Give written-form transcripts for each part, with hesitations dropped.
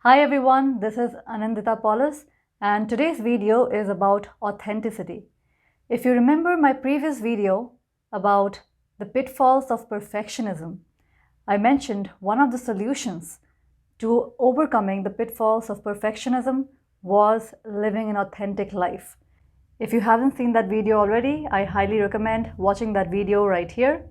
Hi everyone, this is Annindita Palaus, and today's video is about authenticity. If you remember my previous video about the pitfalls of perfectionism, I mentioned one of the solutions to overcoming the pitfalls of perfectionism was living an authentic life. If you haven't seen that video already, I highly recommend watching that video right here.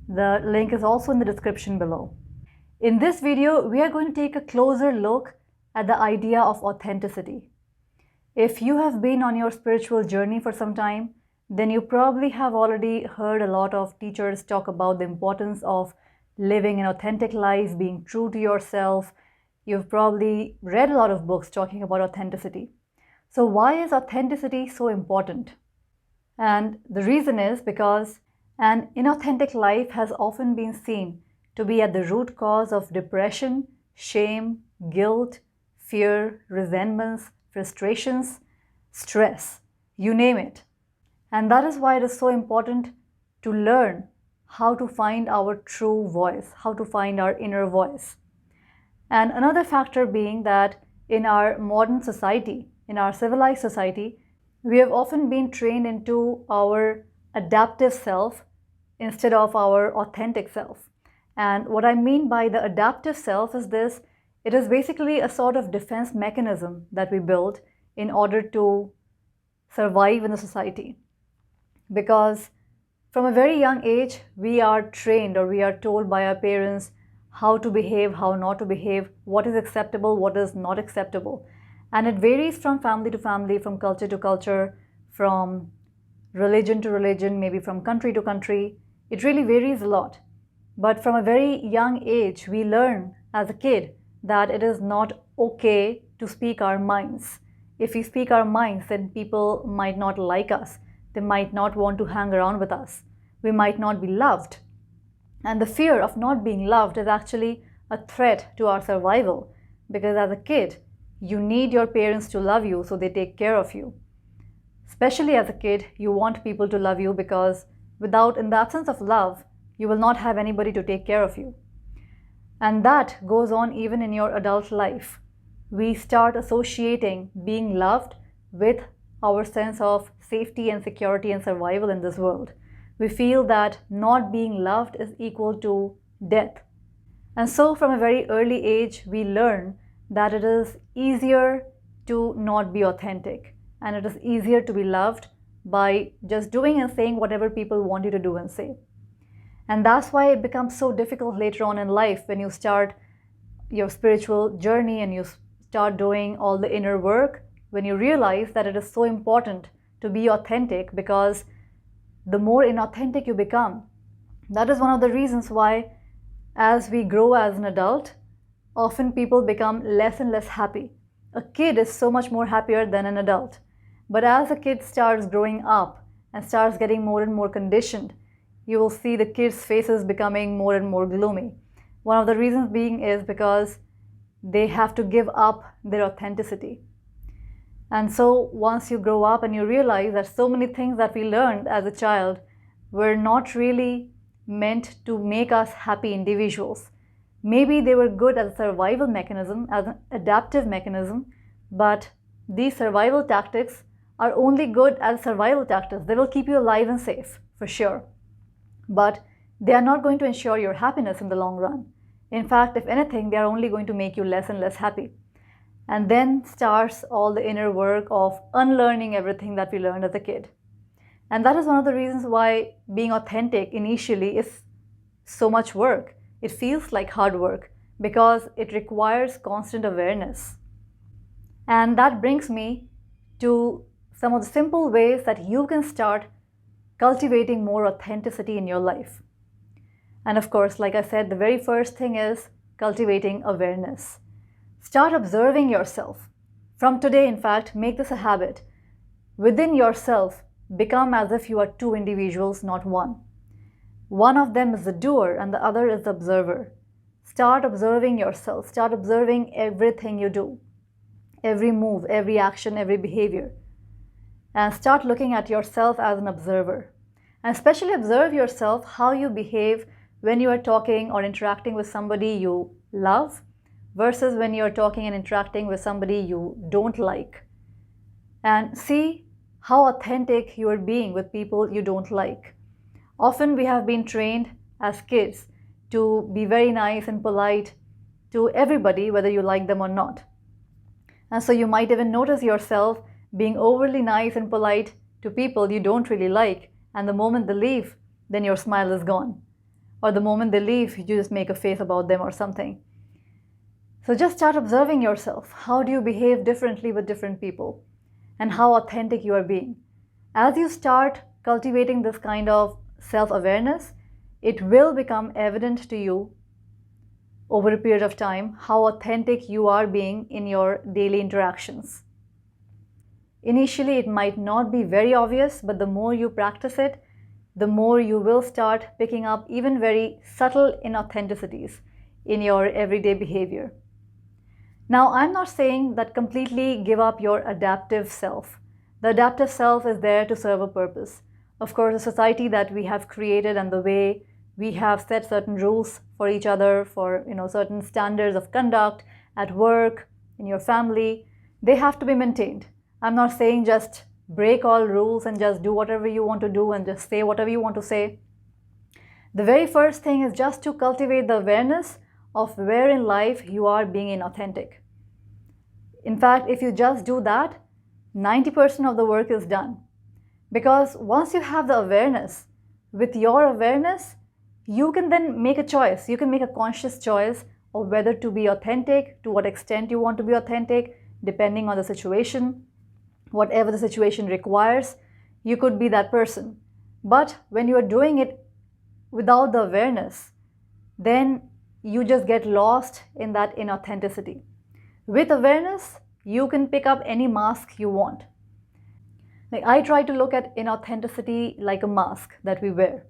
The link is also in the description below. In this video, we are going to take a closer look at the idea of authenticity. If you have been on your spiritual journey for some time, then you probably have already heard a lot of teachers talk about the importance of living an authentic life, being true to yourself. You've probably read a lot of books talking about authenticity. So why is authenticity so important? And the reason is because an inauthentic life has often been seen to be at the root cause of depression, shame, guilt, fear, resentments, frustrations, stress, you name it. And that is why it is so important to learn how to find our true voice, how to find our inner voice. And another factor being that in our modern society, in our civilized society, we have often been trained into our adaptive self instead of our authentic self. And what I mean by the adaptive self is this: it is basically a sort of defense mechanism that we build in order to survive in the society. Because from a very young age, we are trained or we are told by our parents how to behave, how not to behave, what is acceptable, what is not acceptable. And it varies from family to family, from culture to culture, from religion to religion, maybe from country to country. It really varies a lot. But from a very young age, we learn as a kid that it is not okay to speak our minds. If we speak our minds, then people might not like us. They might not want to hang around with us. We might not be loved. And the fear of not being loved is actually a threat to our survival, because as a kid, you need your parents to love you so they take care of you. Especially as a kid, you want people to love you because in the absence of love, you will not have anybody to take care of you. And that goes on even in your adult life. We start associating being loved with our sense of safety and security and survival in this world. We feel that not being loved is equal to death. And so from a very early age, we learn that it is easier to not be authentic, and it is easier to be loved by just doing and saying whatever people want you to do and say. And that's why it becomes so difficult later on in life when you start your spiritual journey and you start doing all the inner work, when you realize that it is so important to be authentic, because the more inauthentic you become, that is one of the reasons why as we grow as an adult, often people become less and less happy. A kid is so much more happier than an adult. But as a kid starts growing up and starts getting more and more conditioned, you will see the kids' faces becoming more and more gloomy. One of the reasons being is because they have to give up their authenticity. And so once you grow up and you realize that so many things that we learned as a child were not really meant to make us happy individuals. Maybe they were good as a survival mechanism, as an adaptive mechanism, but these survival tactics are only good as survival tactics. They will keep you alive and safe, for sure. But they are not going to ensure your happiness in the long run. In fact, if anything, they are only going to make you less and less happy. And then starts all the inner work of unlearning everything that we learned as a kid. And that is one of the reasons why being authentic initially is so much work. It feels like hard work because it requires constant awareness. And that brings me to some of the simple ways that you can start cultivating more authenticity in your life. And of course, like I said, the very first thing is cultivating awareness. Start observing yourself. From today, in fact, make this a habit. Within yourself, become as if you are two individuals, not one. One of them is the doer and the other is the observer. Start observing yourself. Start observing everything you do, every move, every action, every behavior. And start looking at yourself as an observer. And especially observe yourself how you behave when you are talking or interacting with somebody you love versus when you're talking and interacting with somebody you don't like. And see how authentic you are being with people you don't like. Often we have been trained as kids to be very nice and polite to everybody, whether you like them or not. And so you might even notice yourself being overly nice and polite to people you don't really like, and the moment they leave, then your smile is gone. Or the moment they leave, you just make a face about them or something. So just start observing yourself. How do you behave differently with different people? And how authentic you are being. As you start cultivating this kind of self-awareness, it will become evident to you over a period of time how authentic you are being in your daily interactions. Initially, it might not be very obvious, but the more you practice it, the more you will start picking up even very subtle inauthenticities in your everyday behavior. Now, I'm not saying that completely give up your adaptive self. The adaptive self is there to serve a purpose. Of course, the society that we have created and the way we have set certain rules for each other, for certain standards of conduct at work, in your family, they have to be maintained. I'm not saying just break all rules and just do whatever you want to do and just say whatever you want to say. The very first thing is just to cultivate the awareness of where in life you are being inauthentic. In fact, if you just do that, 90% of the work is done. Because once you have the awareness, with your awareness, you can then make a choice. You can make a conscious choice of whether to be authentic, to what extent you want to be authentic, depending on the situation. Whatever the situation requires, you could be that person. But when you are doing it without the awareness, then you just get lost in that inauthenticity. With awareness, you can pick up any mask you want. Like, I try to look at inauthenticity like a mask that we wear.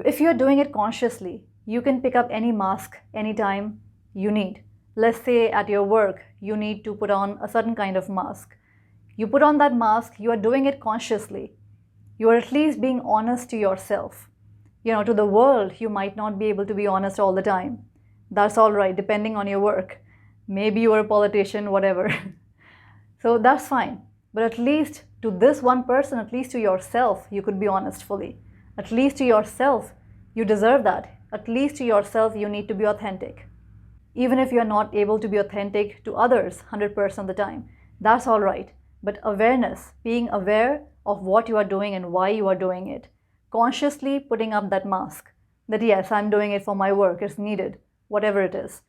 If you're doing it consciously, you can pick up any mask anytime you need. Let's say at your work, you need to put on a certain kind of mask. You put on that mask, you are doing it consciously. You are at least being honest to yourself. To the world, you might not be able to be honest all the time. That's all right, depending on your work. Maybe you are a politician, whatever. So that's fine. But at least to this one person, at least to yourself, you could be honest fully. At least to yourself, you deserve that. At least to yourself, you need to be authentic. Even if you're not able to be authentic to others 100% of the time, that's all right. But awareness, being aware of what you are doing and why you are doing it, consciously putting up that mask, that yes, I'm doing it for my work, it's needed, whatever it is.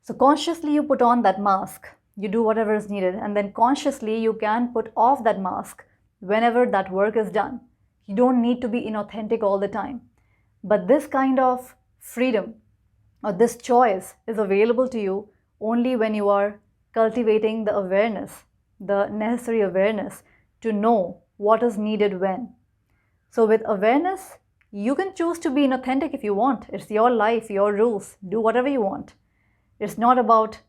So consciously you put on that mask, you do whatever is needed, and then consciously you can put off that mask whenever that work is done. You don't need to be inauthentic all the time. But this kind of freedom or this choice is available to you only when you are cultivating the awareness, the necessary awareness to know what is needed when. So with awareness, you can choose to be inauthentic if you want. It's your life, your rules. Do whatever you want. It's not about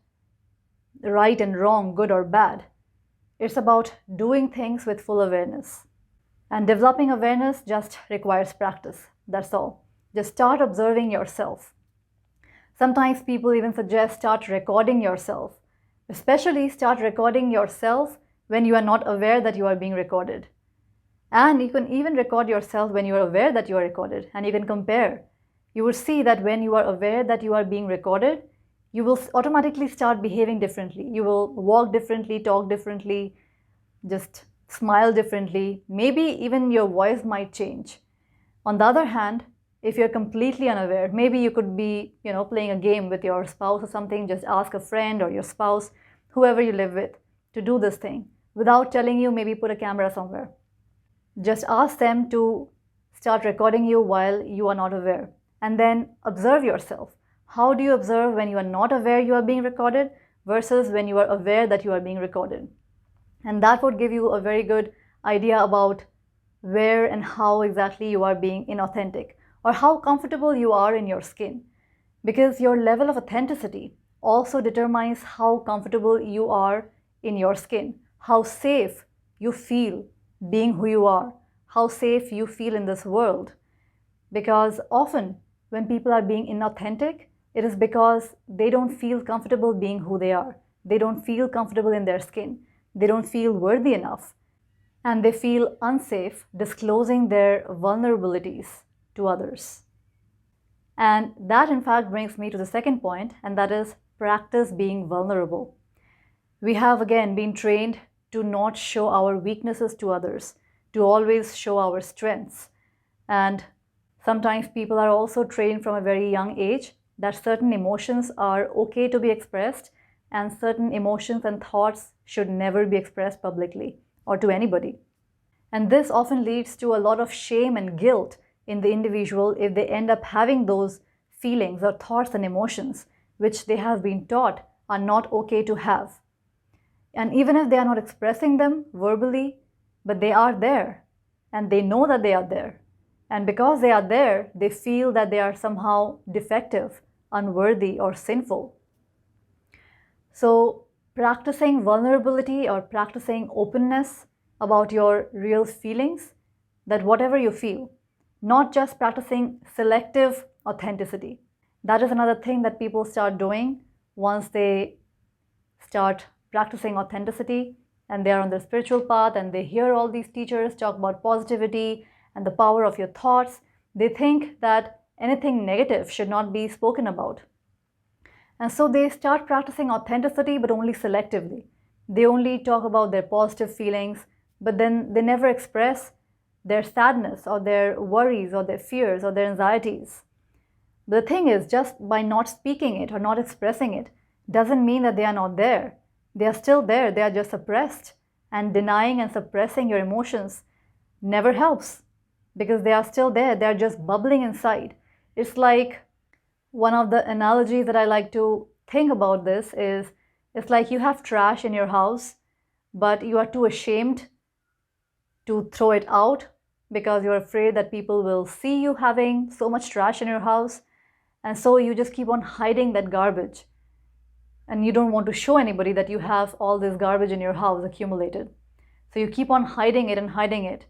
right and wrong, good or bad. It's about doing things with full awareness. And developing awareness just requires practice. That's all. Just start observing yourself. Sometimes people even suggest start recording yourself. Especially start recording yourself when you are not aware that you are being recorded. And you can even record yourself when you are aware that you are recorded, and you can compare. You will see that when you are aware that you are being recorded, you will automatically start behaving differently. You will walk differently, talk differently, just smile differently. Maybe even your voice might change. On the other hand, if you're completely unaware, maybe you could be, playing a game with your spouse or something. Just ask a friend or your spouse, whoever you live with, to do this thing. Without telling you, maybe put a camera somewhere. Just ask them to start recording you while you are not aware. And then observe yourself. How do you observe when you are not aware you are being recorded versus when you are aware that you are being recorded? And that would give you a very good idea about where and how exactly you are being inauthentic, or how comfortable you are in your skin. Because your level of authenticity also determines how comfortable you are in your skin, how safe you feel being who you are, how safe you feel in this world. Because often when people are being inauthentic, it is because they don't feel comfortable being who they are. They don't feel comfortable in their skin. They don't feel worthy enough. And they feel unsafe disclosing their vulnerabilities to others. And that, in fact, brings me to the second point, and that is practice being vulnerable. We have again been trained to not show our weaknesses to others, to always show our strengths. And sometimes people are also trained from a very young age that certain emotions are okay to be expressed and certain emotions and thoughts should never be expressed publicly or to anybody. And this often leads to a lot of shame and guilt in the individual if they end up having those feelings or thoughts and emotions which they have been taught are not okay to have. And even if they are not expressing them verbally, but they are there and they know that they are there. And because they are there, they feel that they are somehow defective, unworthy, or sinful. So practicing vulnerability or practicing openness about your real feelings, that whatever you feel, not just practicing selective authenticity. That is another thing that people start doing once they start practicing authenticity and they are on their spiritual path and they hear all these teachers talk about positivity and the power of your thoughts. They think that anything negative should not be spoken about. And so they start practicing authenticity, but only selectively. They only talk about their positive feelings, but then they never express their sadness or their worries or their fears or their anxieties. But the thing is, just by not speaking it or not expressing it doesn't mean that they are not there. They are still there, they are just suppressed. And denying and suppressing your emotions never helps because they are still there, they are just bubbling inside. It's like one of the analogies that I like to think about this is, it's like you have trash in your house, but you are too ashamed to throw it out because you're afraid that people will see you having so much trash in your house. And so you just keep on hiding that garbage. And you don't want to show anybody that you have all this garbage in your house accumulated. So you keep on hiding it and hiding it.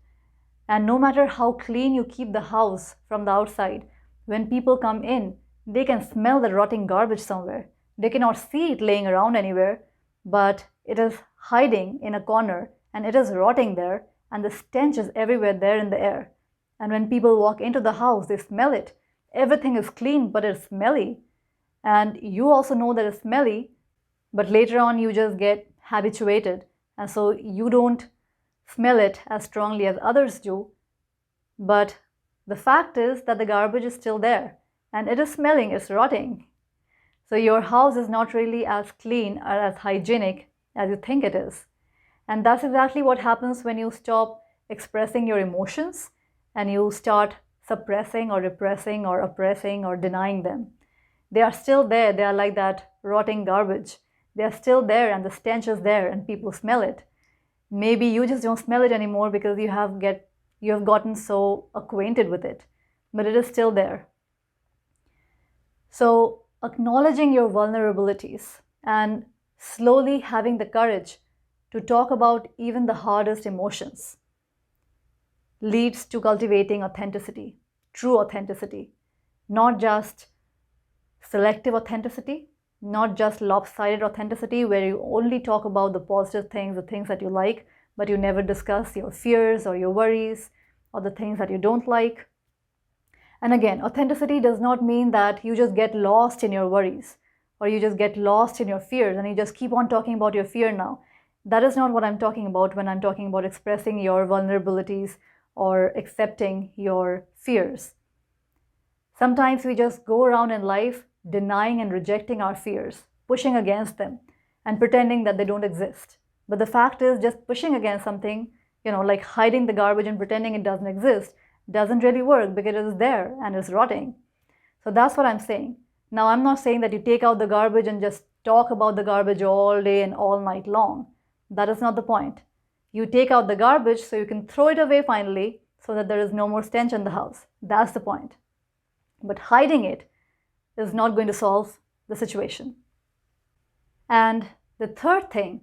And no matter how clean you keep the house from the outside, when people come in, they can smell the rotting garbage somewhere. They cannot see it laying around anywhere, but it is hiding in a corner and it is rotting there, and the stench is everywhere there in the air. And when people walk into the house, they smell it. Everything is clean, but it's smelly. And you also know that it's smelly, but later on you just get habituated. And so you don't smell it as strongly as others do. But the fact is that the garbage is still there and it is smelling, it's rotting. So your house is not really as clean or as hygienic as you think it is. And that's exactly what happens when you stop expressing your emotions and you start suppressing or repressing or oppressing or denying them. They are still there. They are like that rotting garbage. They are still there and the stench is there and people smell it. Maybe you just don't smell it anymore because you have gotten so acquainted with it, but it is still there. So acknowledging your vulnerabilities and slowly having the courage to talk about even the hardest emotions leads to cultivating authenticity, true authenticity, not just selective authenticity, not just lopsided authenticity where you only talk about the positive things, the things that you like, but you never discuss your fears or your worries or the things that you don't like. And again, authenticity does not mean that you just get lost in your worries or you just get lost in your fears and you just keep on talking about your fear now. That is not what I'm talking about when I'm talking about expressing your vulnerabilities or accepting your fears. Sometimes we just go around in life denying and rejecting our fears, pushing against them and pretending that they don't exist. But the fact is, just pushing against something, like hiding the garbage and pretending it doesn't exist, doesn't really work because it is there and it's rotting. So that's what I'm saying. Now, I'm not saying that you take out the garbage and just talk about the garbage all day and all night long. That is not the point. You take out the garbage so you can throw it away finally so that there is no more stench in the house. That's the point. But hiding it is not going to solve the situation. And the third thing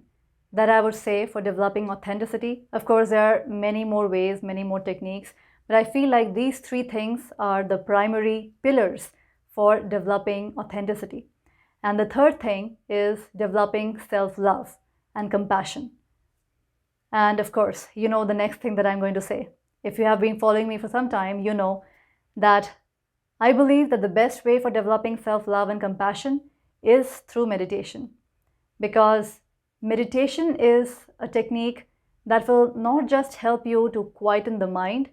that I would say for developing authenticity, of course, there are many more ways, many more techniques, but I feel like these three things are the primary pillars for developing authenticity. And the third thing is developing self-love and compassion. And of course, you know the next thing that I'm going to say. If you have been following me for some time, you know that I believe that the best way for developing self-love and compassion is through meditation. Because meditation is a technique that will not just help you to quieten the mind,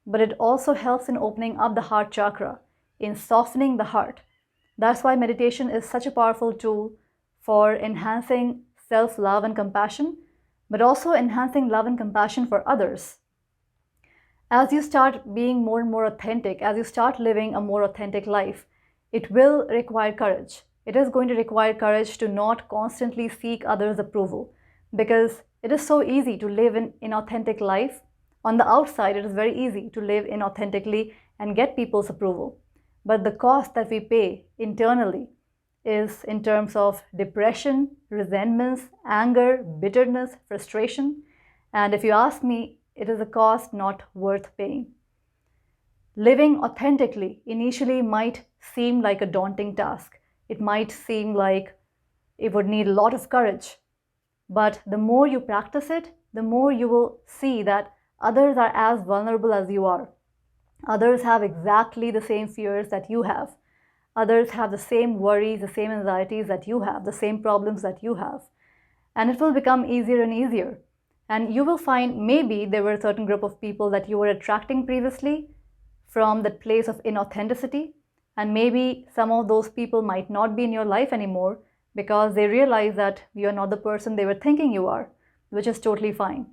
but it also helps in opening up the heart chakra, in softening the heart. That's why meditation is such a powerful tool for enhancing self-love and compassion, but also enhancing love and compassion for others. As you start being more and more authentic, as you start living a more authentic life, it will require courage. It is going to require courage to not constantly seek others' approval, because it is so easy to live an inauthentic life. On the outside, it is very easy to live inauthentically and get people's approval. But the cost that we pay internally is in terms of depression, resentments, anger, bitterness, frustration. And if you ask me, it is a cost not worth paying. Living authentically initially might seem like a daunting task. It might seem like it would need a lot of courage. But the more you practice it, the more you will see that others are as vulnerable as you are. Others have exactly the same fears that you have. Others have the same worries, the same anxieties that you have, the same problems that you have. And it will become easier and easier. And you will find maybe there were a certain group of people that you were attracting previously from that place of inauthenticity. And maybe some of those people might not be in your life anymore because they realize that you're not the person they were thinking you are, which is totally fine.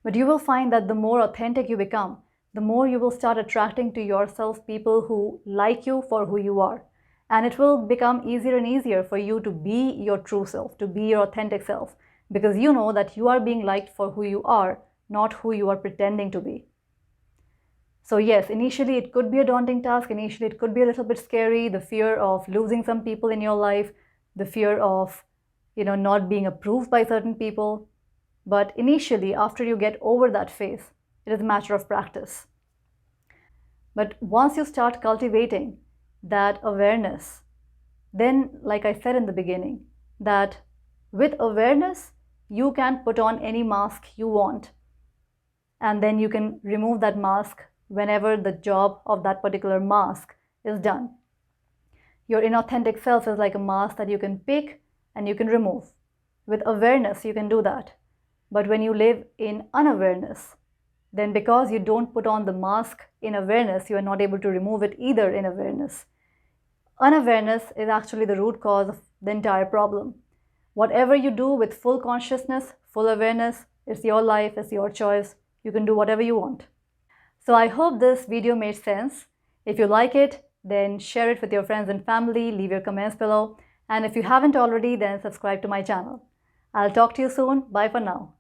But you will find that the more authentic you become, the more you will start attracting to yourself people who like you for who you are. And it will become easier and easier for you to be your true self, to be your authentic self, because you know that you are being liked for who you are, not who you are pretending to be. So yes, initially it could be a daunting task. Initially it could be a little bit scary, the fear of losing some people in your life, the fear of, not being approved by certain people. But initially, after you get over that phase, it is a matter of practice. But once you start cultivating that awareness, then, like I said in the beginning, that with awareness, you can put on any mask you want. And then you can remove that mask whenever the job of that particular mask is done. Your inauthentic self is like a mask that you can pick and you can remove. With awareness, you can do that. But when you live in unawareness, then because you don't put on the mask in awareness, you are not able to remove it either in awareness. Unawareness is actually the root cause of the entire problem. Whatever you do with full consciousness, full awareness, it's your life, it's your choice. You can do whatever you want. So I hope this video made sense. If you like it, then share it with your friends and family, leave your comments below. And if you haven't already, then subscribe to my channel. I'll talk to you soon. Bye for now.